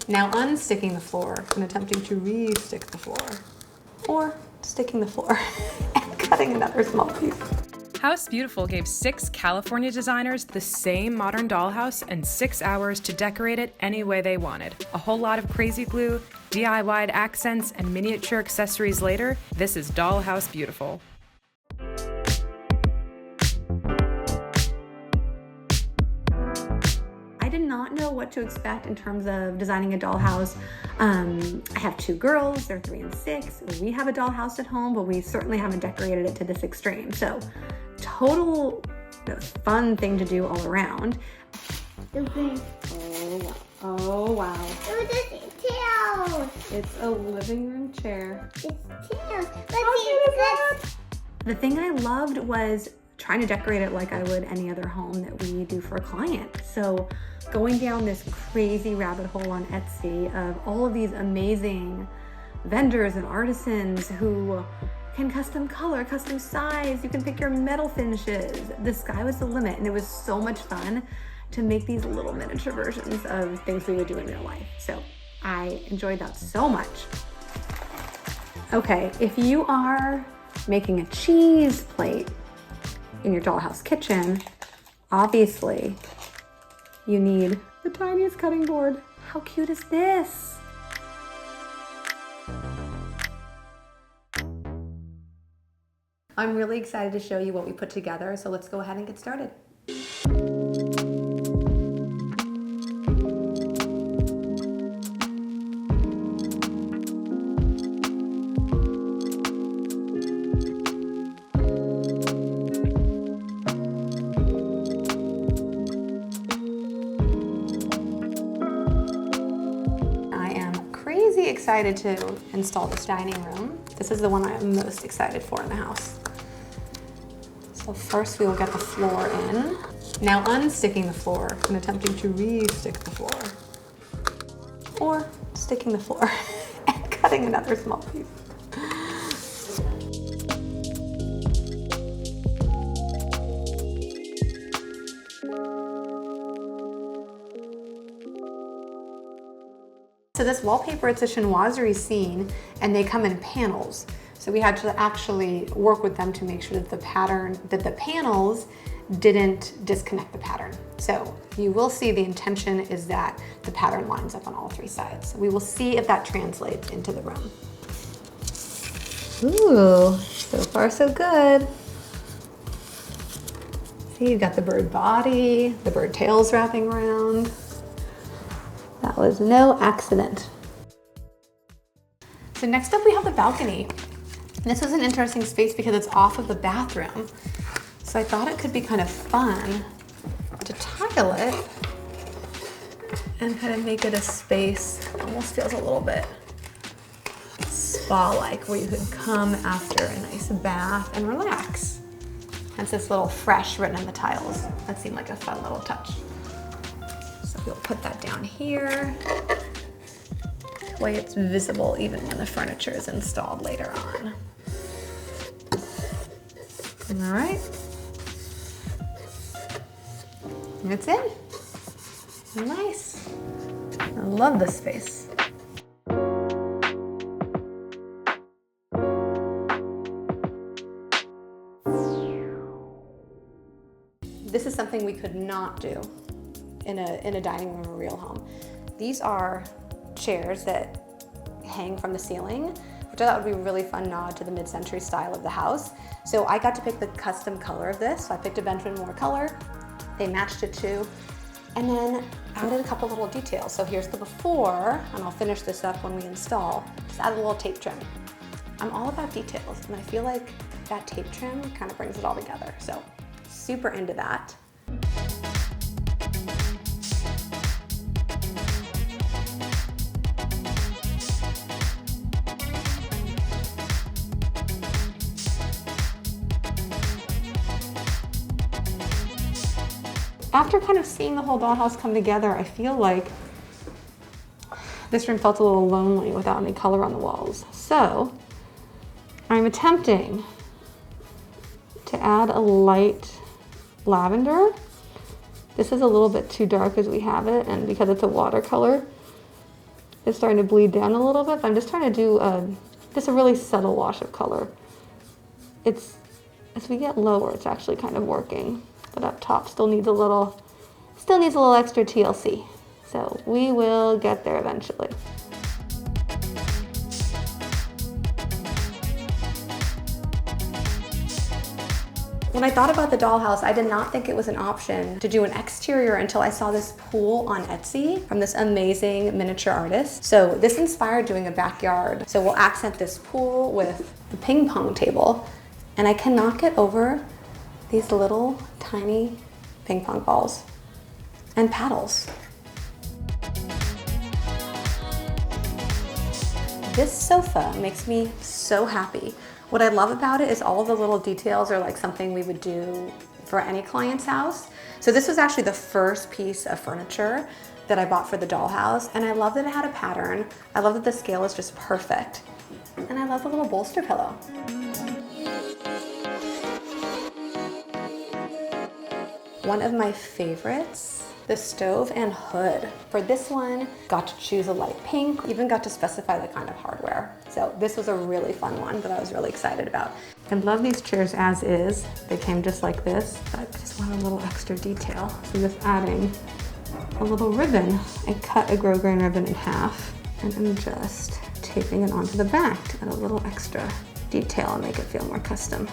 Now unsticking the floor and attempting to re-stick the floor. Or sticking the floor and cutting another small piece. House Beautiful gave 6 California designers the same modern dollhouse and 6 hours to decorate it any way they wanted. A whole lot of crazy glue, DIY'd accents, and miniature accessories later, this is Dollhouse Beautiful. I did not know what to expect in terms of designing a dollhouse. I have 2 girls, they're 3 and 6. We have a dollhouse at home, but we certainly haven't decorated it to this extreme. So total fun thing to do all around. Oh wow. Tails. It's a living room chair. It's tails. Let's The thing I loved was trying to decorate it like I would any other home that we do for a client. So going down this crazy rabbit hole on Etsy of all of these amazing vendors and artisans who can custom color, custom size, you can pick your metal finishes. The sky was the limit, and it was so much fun to make these little miniature versions of things we would do in real life. So I enjoyed that so much. Okay, if you are making a cheese plate in your dollhouse kitchen, obviously you need the tiniest cutting board. How cute is this? I'm really excited to show you what we put together, so let's go ahead and get started. Excited to install this dining room. This is the one I'm most excited for in the house. So first we will get the floor in. Now unsticking the floor and attempting to re-stick the floor. Or sticking the floor and cutting another small piece. So this wallpaper, it's a chinoiserie scene, and they come in panels. So we had to actually work with them to make sure that the panels didn't disconnect the pattern. So you will see the intention is that the pattern lines up on all 3 sides. We will see if that translates into the room. Ooh, so far so good. See, you've got the bird body, the bird tails wrapping around. That was no accident. So next up we have the balcony. This was an interesting space because it's off of the bathroom. So I thought it could be kind of fun to tile it and kind of make it a space. It almost feels a little bit spa-like, where you could come after a nice bath and relax. Hence this little fresh written in the tiles. That seemed like a fun little touch. We'll put that down here. That way it's visible even when the furniture is installed later on. All right. And it's in. Nice. I love this space. This is something we could not do in a dining room or real home. These are chairs that hang from the ceiling, which I thought would be a really fun nod to the mid-century style of the house. So I got to pick the custom color of this. So I picked a Benjamin Moore color. They matched it too. And then added a couple little details. So here's the before, and I'll finish this up when we install. Just add a little tape trim. I'm all about details, and I feel like that tape trim kind of brings it all together. So super into that. After kind of seeing the whole dollhouse come together, I feel like this room felt a little lonely without any color on the walls. So I'm attempting to add a light lavender. This is a little bit too dark as we have it, and because it's a watercolor, It's starting to bleed down a little bit, but I'm just trying to do just a really subtle wash of color. As we get lower, it's actually kind of working, but up top still needs a little extra TLC. So we will get there eventually. When I thought about the dollhouse, I did not think it was an option to do an exterior until I saw this pool on Etsy from this amazing miniature artist. So this inspired doing a backyard. So we'll accent this pool with the ping pong table. And I cannot get over these little tiny ping pong balls and paddles. This sofa makes me so happy. What I love about it is all of the little details are like something we would do for any client's house. So this was actually the first piece of furniture that I bought for the dollhouse, and I love that it had a pattern. I love that the scale is just perfect. And I love the little bolster pillow. One of my favorites, the stove and hood. For this one, got to choose a light pink, even got to specify the kind of hardware. So this was a really fun one that I was really excited about. I love these chairs as is. They came just like this, but I just want a little extra detail. So just adding a little ribbon. I cut a grosgrain ribbon in half, and I'm just taping it onto the back to add a little extra detail and make it feel more custom.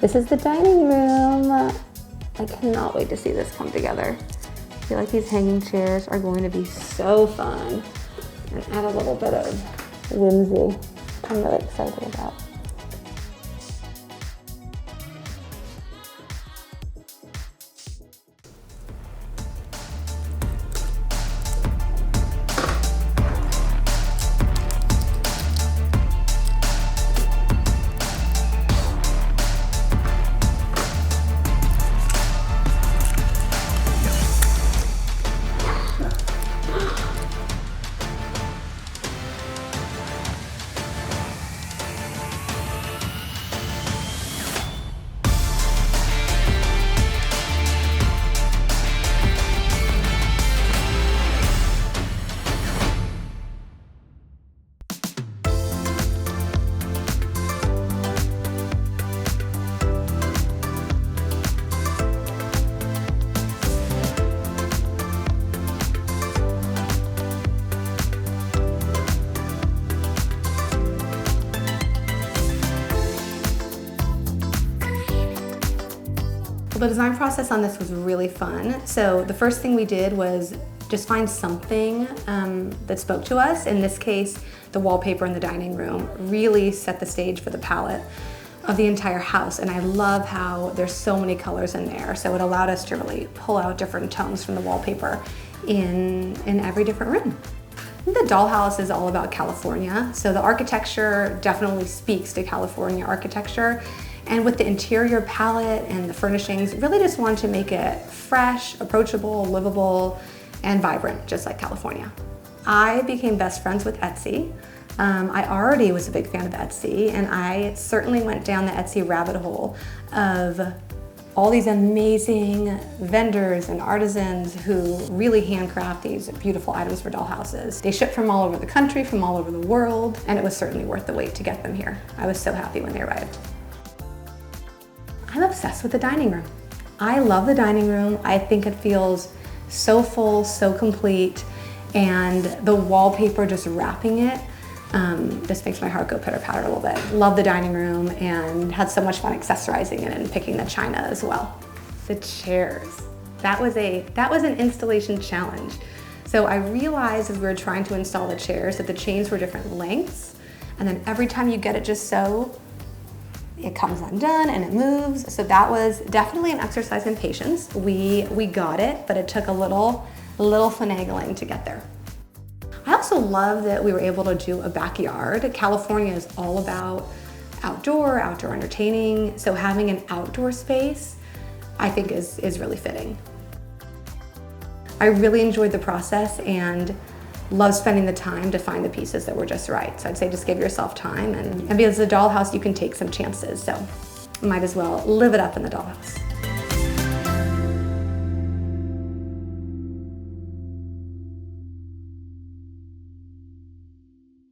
This is the dining room. I cannot wait to see this come together. I feel like these hanging chairs are going to be so fun and add a little bit of whimsy. I'm really excited about. The design process on this was really fun. So the first thing we did was just find something that spoke to us. In this case, the wallpaper in the dining room really set the stage for the palette of the entire house. And I love how there's so many colors in there. So it allowed us to really pull out different tones from the wallpaper in every different room. The dollhouse is all about California. So the architecture definitely speaks to California architecture. And with the interior palette and the furnishings, really just wanted to make it fresh, approachable, livable, and vibrant, just like California. I became best friends with Etsy. I already was a big fan of Etsy, and I certainly went down the Etsy rabbit hole of all these amazing vendors and artisans who really handcraft these beautiful items for dollhouses. They ship from all over the country, from all over the world, and it was certainly worth the wait to get them here. I was so happy when they arrived. I'm obsessed with the dining room. I love the dining room. I think it feels so full, so complete, and the wallpaper just wrapping it just makes my heart go pitter-patter a little bit. Love the dining room and had so much fun accessorizing it and picking the china as well. The chairs, that was an installation challenge. So I realized as we were trying to install the chairs that the chains were different lengths, and then every time you get it just so, it comes undone and it moves. So that was definitely an exercise in patience. We got it, but it took a little finagling to get there. I also love that we were able to do a backyard. California is all about outdoor entertaining. So having an outdoor space, I think is really fitting. I really enjoyed the process and love spending the time to find the pieces that were just right. So I'd say just give yourself time, and because it's a dollhouse, you can take some chances. So might as well live it up in the dollhouse.